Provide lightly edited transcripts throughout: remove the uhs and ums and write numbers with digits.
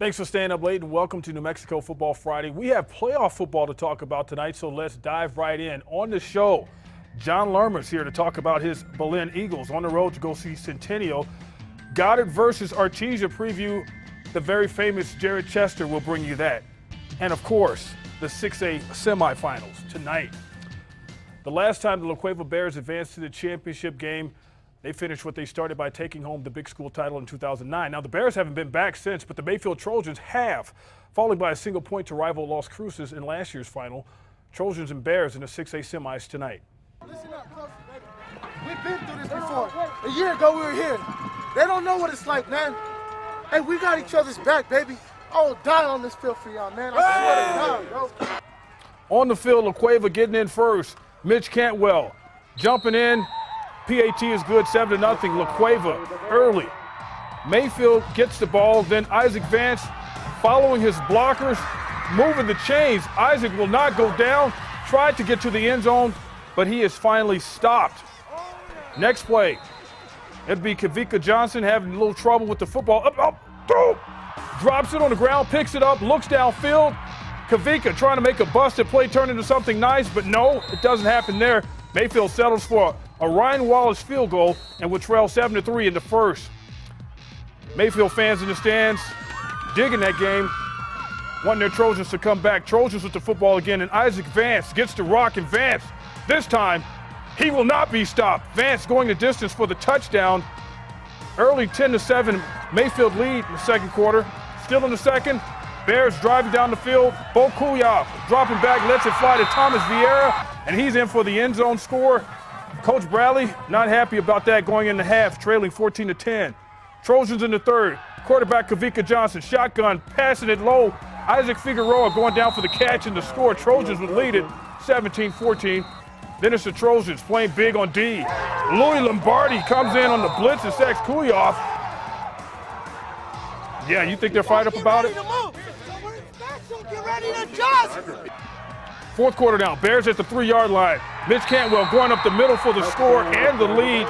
Thanks for staying up late and welcome to New Mexico Football Friday. We have playoff football to talk about tonight, so let's dive right in. On the show, John Lermer's here to talk about his Belen Eagles on the road to go see Centennial. Goddard versus Artesia preview. The very famous Jared Chester will bring you that. And of course, the 6A semifinals tonight. The last time the La Cueva Bears advanced to the championship game, they finished what they started by taking home the big school title in 2009. Now, the Bears haven't been back since, but the Mayfield Trojans have, falling by a single point to rival Las Cruces in last year's final. Trojans and Bears in the 6A semis tonight. Listen up, close, baby. We've been through this before. A year ago, we were here. They don't know what it's like, man. Hey, we got each other's back, baby. I will die on this field for y'all, man. I swear to God, bro. On the field, La Cueva getting in first. Mitch Cantwell jumping in. PAT is good, 7-0. La Cueva early. Mayfield gets the ball, then Isaac Vance following his blockers, moving the chains. Isaac will not go down, tried to get to the end zone, but he is finally stopped. Next play, it'd be Kavika Johnson having a little trouble with the football. Drops it on the ground, picks it up, looks downfield. Kavika trying to make a busted play turn into something nice, but no, it doesn't happen there. Mayfield settles for a Ryan Wallace field goal and will trail 7-3 in the first. Mayfield fans in the stands digging that game, wanting their Trojans to come back. Trojans with the football again, and Isaac Vance gets the rock, and Vance, this time, he will not be stopped. Vance going the distance for the touchdown. Early 10-7 Mayfield lead in the second quarter. Still in the second, Bears driving down the field. Bo Kuyov dropping back, lets it fly to Thomas Vieira, and he's in for the end zone score. Coach Bradley not happy about that going into half, trailing 14-10. Trojans in the third. Quarterback Kavika Johnson, shotgun, passing it low. Isaac Figueroa going down for the catch and the score. Trojans would lead it 17-14. Then it's the Trojans playing big on D. Louis Lombardi comes in on the blitz and sacks Kuyov. Yeah, you think they're fired up about it? Get ready to adjust. Fourth quarter now, Bears at the 3-yard line. Mitch Cantwell going up the middle for the score and the lead.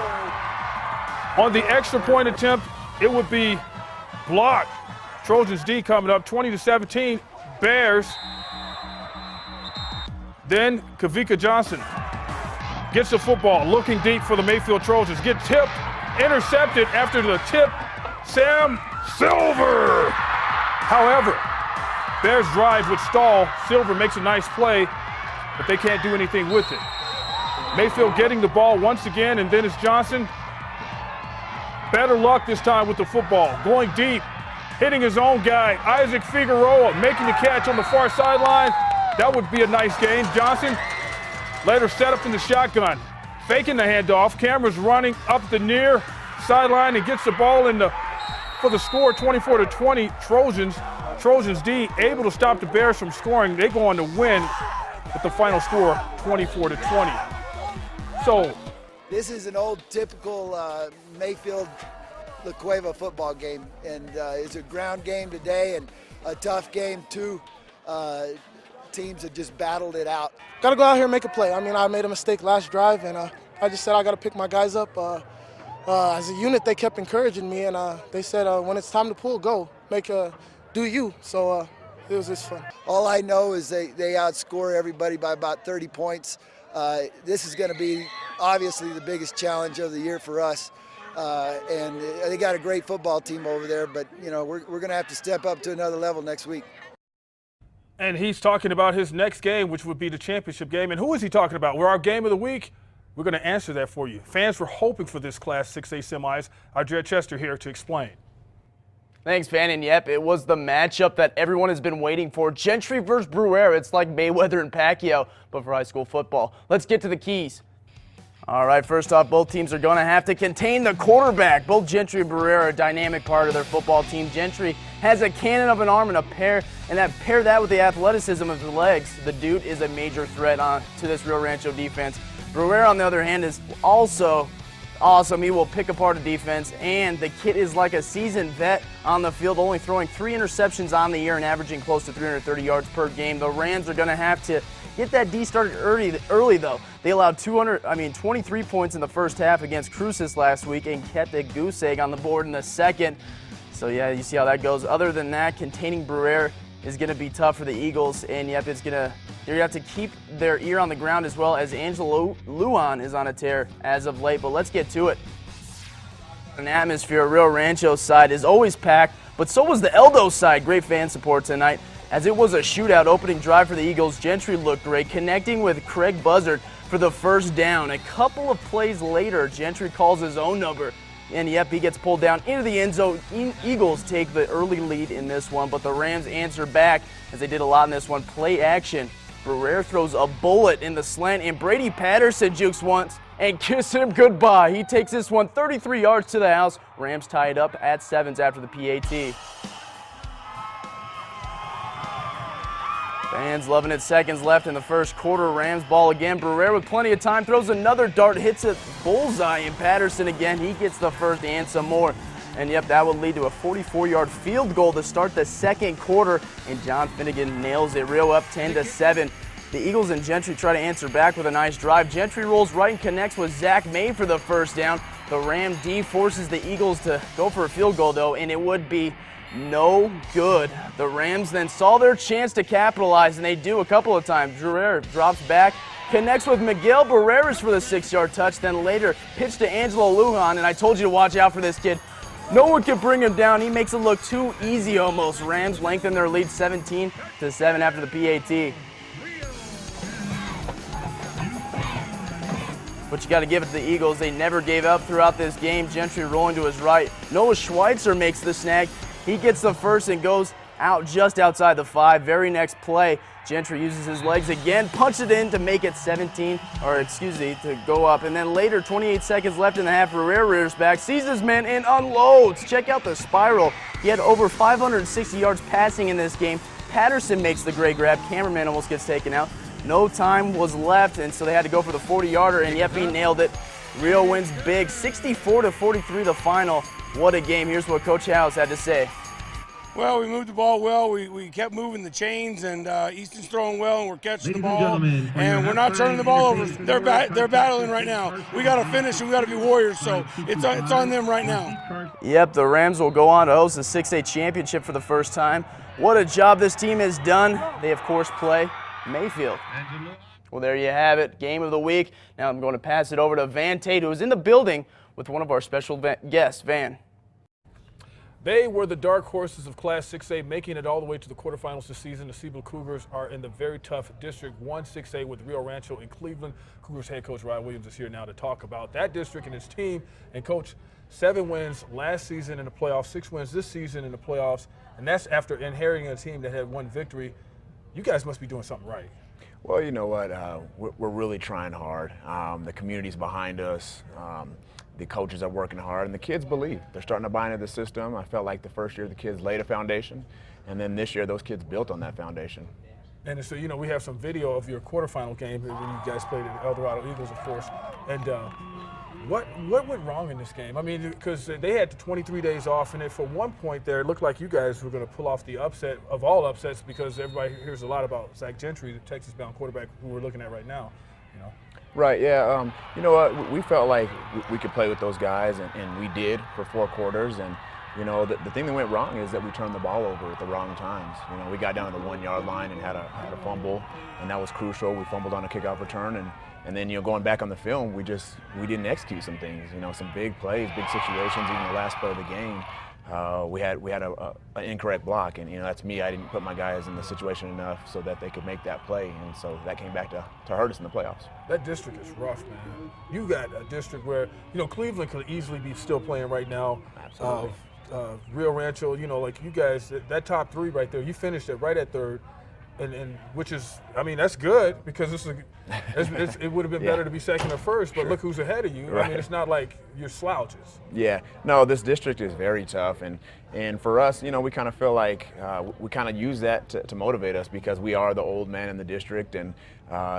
On the extra point attempt, it would be blocked. Trojans D coming up 20-17. Bears. Then Kavika Johnson gets the football, looking deep for the Mayfield Trojans. Get tipped, intercepted after the tip. Sam Silver. However, Bears drive with stall. Silver makes a nice play, but they can't do anything with it. Mayfield getting the ball once again, and then it's Johnson. Better luck this time with the football. Going deep, hitting his own guy. Isaac Figueroa making the catch on the far sideline. That would be a nice gain. Johnson later set up in the shotgun, faking the handoff. Cameras running up the near sideline and gets the ball in for the score, 24-20. Trojans D able to stop the Bears from scoring. They go on to win with the final score 24-20. So this is an old typical Mayfield La Cueva football game, and it's a ground game today and a tough game too. Teams have just battled it out. Got to go out here and make a play. I mean, I made a mistake last drive, and I just said I got to pick my guys up. As a unit, they kept encouraging me, and they said when it's time to pull, go. Do you. So it was just fun. All I know is they outscore everybody by about 30 points. This is going to be obviously the biggest challenge of the year for us. And they got a great football team over there, but you know we're going to have to step up to another level next week. And he's talking about his next game, which would be the championship game. And who is he talking about? We're our game of the week. We're going to answer that for you. Fans were hoping for this Class 6A semis. Our Jared Chester here to explain. Thanks, Van. And yep, it was the matchup that everyone has been waiting for. Gentry versus Bruera. It's like Mayweather and Pacquiao, but for high school football. Let's get to the keys. All right, first off, both teams are going to have to contain the quarterback. Both Gentry and Bruera are a dynamic part of their football team. Gentry has a cannon of an arm and pair that with the athleticism of the legs. The dude is a major threat to this Rio Rancho defense. Bruera, on the other hand, is also awesome. He will pick apart a defense, and the kid is like a seasoned vet on the field, only throwing 3 interceptions on the year and averaging close to 330 yards per game. The Rams are going to have to get that D started early though. They allowed 23 points in the first half against Cruces last week and kept a goose egg on the board in the second. So yeah, you see how that goes. Other than that, containing Bruyere is going to be tough for the Eagles, and yep, they're going to have to keep their ear on the ground, as well as Angelo Luan is on a tear as of late. But let's get to it. An atmosphere, Rio Rancho side is always packed, but so was the Eldo side. Great fan support tonight, as it was a shootout opening drive for the Eagles. Gentry looked great, connecting with Craig Buzzard for the first down. A couple of plays later, Gentry calls his own number, and yep, he gets pulled down into the end zone. Eagles take the early lead in this one, but the Rams answer back, as they did a lot in this one. Play action. Bruyere throws a bullet in the slant, and Brady Patterson jukes once and kiss him goodbye. He takes this one 33 yards to the house. Rams tie it up at 7s after the PAT. Fans loving it. Seconds left in the first quarter. Rams ball again. Bruyere with plenty of time throws another dart, hits it bullseye, and Patterson again. He gets the first and some more. And yep, that would lead to a 44-yard field goal to start the second quarter, and John Finnegan nails it. Rio up 10-7. The Eagles and Gentry try to answer back with a nice drive. Gentry rolls right and connects with Zach May for the first down. The Ram D forces the Eagles to go for a field goal, though, and it would be no good. The Rams then saw their chance to capitalize, and they do a couple of times. Bruyere drops back, connects with Miguel Barreras for the 6-yard touch, then later pitch to Angelo Lujan, and I told you to watch out for this kid. No one can bring him down. He makes it look too easy almost. Rams lengthen their lead 17-7 after the PAT. But you got to give it to the Eagles. They never gave up throughout this game. Gentry rolling to his right. Noah Schweitzer makes the snag. He gets the first and goes out just outside the 5. Very next play, Gentry uses his legs again, punches it in to make it 17, to go up. And then later, 28 seconds left in the half, Bruyere rears back, sees his man, and unloads. Check out the spiral. He had over 560 yards passing in this game. Patterson makes the great grab. Cameraman almost gets taken out. No time was left, and so they had to go for the 40-yarder, and yep, he nailed it. Rio wins big, 64-43 the final. What a game. Here's what Coach House had to say. Well, we moved the ball well. We kept moving the chains, and Easton's throwing well, and we're catching the ball. And we're not turning the ball over. They're battling right now. We got to finish, and we got to be warriors. So it's on them right now. Yep, the Rams will go on to host the 6A championship for the first time. What a job this team has done. They, of course, play Mayfield. Well, there you have it. Game of the week. Now I'm going to pass it over to Van Tate, who is in the building with one of our special guests. Van. They were the dark horses of Class 6A, making it all the way to the quarterfinals this season. The Siebel Cougars are in the very tough District 1 6A with Rio Rancho in Cleveland. Cougars head coach Ryan Williams is here now to talk about that district and his team. And coach, 7 wins last season in the playoffs, 6 wins this season in the playoffs, and that's after inheriting a team that had 1 victory. You guys must be doing something right. Well, you know what? We're really trying hard. The community's behind us. The coaches are working hard, and the kids believe. They're starting to buy into the system. I felt like the first year the kids laid a foundation, and then this year those kids built on that foundation. And so, you know, we have some video of your quarterfinal game when you guys played at El Dorado Eagles, of course. And what went wrong in this game? I mean, because they had 23 days off, and for one point there, it looked like you guys were going to pull off the upset of all upsets, because everybody hears a lot about Zach Gentry, the Texas-bound quarterback who we're looking at right now. You know. Right, yeah. You know what? We felt like we could play with those guys, and we did for 4 quarters. And, you know, the thing that went wrong is that we turned the ball over at the wrong times. You know, we got down to the 1-yard line and had a fumble, and that was crucial. We fumbled on a kickoff return, and then, you know, going back on the film, we didn't execute some things. You know, some big plays, big situations. Even the last play of the game, we had an incorrect block, and, you know, that's me. I didn't put my guys in the situation enough so that they could make that play, and so that came back to hurt us in the playoffs. That district is rough, man. You got a district where, you know, Cleveland could easily be still playing right now. Absolutely. Rio Rancho, you know, like you guys, that top 3 right there, you finished it right at 3rd, and which is, I mean, that's good, because it would have been better to be 2nd or 1st, but look who's ahead of you. Right. I mean, it's not like you're slouches. Yeah, no, this district is very tough, and for us, you know, we kind of feel like we kind of use that to motivate us, because we are the old man in the district, and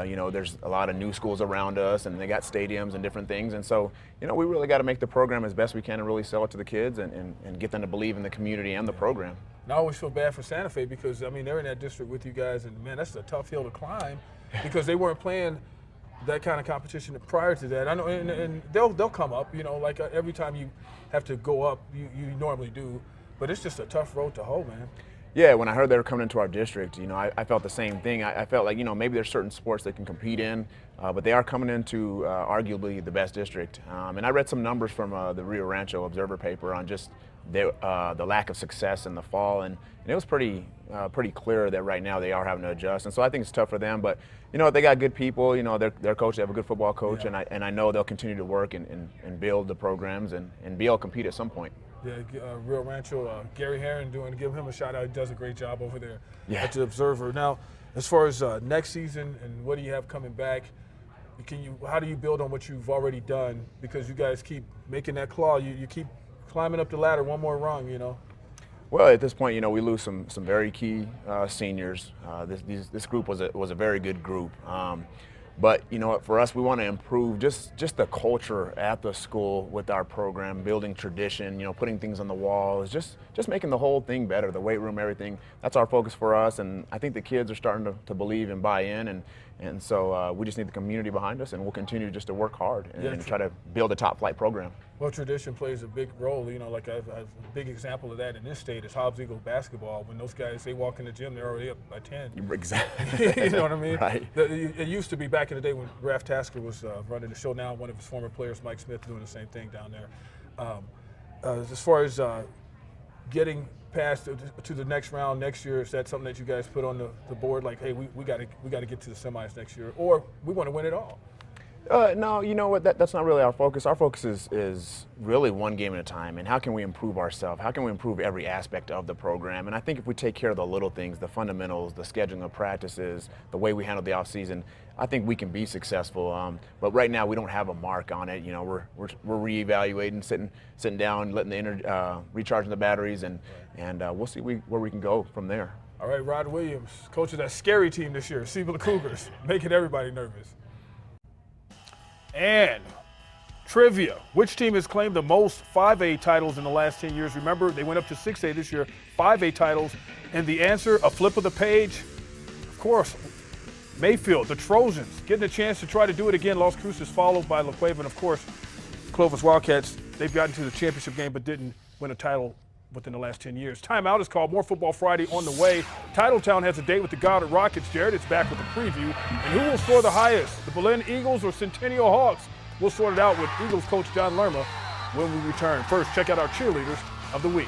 you know, there's a lot of new schools around us, and they got stadiums and different things, and so, you know, we really got to make the program as best we can and really sell it to the kids and get them to believe in the community and the program. And I always feel bad for Santa Fe, because, I mean, they're in that district with you guys, and, man, that's a tough hill to climb, because they weren't playing that kind of competition prior to that. I know, and they'll come up, you know, like every time you have to go up, you normally do. But it's just a tough road to hoe, man. Yeah, when I heard they were coming into our district, I felt the same thing. I felt like, maybe there's certain sports they can compete in, but they are coming into arguably the best district. And I read some numbers from the Rio Rancho Observer paper on just the lack of success in the fall, and it was pretty clear that right now they are having to adjust. And so I think it's tough for them, but they got good people. Their coach, they have a good football coach, Yeah. and I know they'll continue to work and build the programs and be able to compete at some point. Yeah, Rio Rancho, Gary Herron give him a shout out. He does a great job over there Yeah. at the Observer. Now, as far as next season and what do you have coming back, how do you build on what you've already done? Because you guys keep making that claw. You keep climbing up the ladder one more rung, Well, at this point, we lose some very key seniors. This group was a very good group. But for us, we want to improve just the culture at the school with our program, building tradition, putting things on the walls, just making the whole thing better, the weight room, everything. That's our focus for us, and I think the kids are starting to believe and buy in, and so we just need the community behind us, and we'll continue just to work hard and try to build a top flight program. Well, tradition plays a big role. Like a big example of that in this state is Hobbs Eagle basketball. When those guys, they walk in the gym, they're already up by 10. Exactly. You know what I mean? Right. It used to be back in the day when Raf Tasker was running the show. Now one of his former players, Mike Smith, doing the same thing down there. As far as getting past to the next round next year, is that something that you guys put on the board? Like, hey, we got to get to the semis next year, or we want to win it all? No, you know what? That's not really our focus. Our focus is really one game at a time, and how can we improve ourselves? How can we improve every aspect of the program? And I think if we take care of the little things, the fundamentals, the scheduling of practices, the way we handle the off season, I think we can be successful. But right now we don't have a mark on it. We're reevaluating, sitting down, letting the recharging the batteries, and we'll see where we can go from there. All right, Rod Williams, coach of that scary team this year, Seaville Cougars, making everybody nervous. And trivia, which team has claimed the most 5A titles in the last 10 years? Remember, they went up to 6A this year, 5A titles. And the answer, a flip of the page, of course, Mayfield, the Trojans, getting a chance to try to do it again. Las Cruces followed by La Cueva, and of course, Clovis Wildcats. They've gotten to the championship game but didn't win a title within the last 10 years. Timeout is called. More Football Friday on the way. Titletown has a date with the Goddard Rockets. Jared is back with a preview. And who will score the highest, the Belen Eagles or Centennial Hawks? We'll sort it out with Eagles coach John Lerma when we return. First, check out our cheerleaders of the week.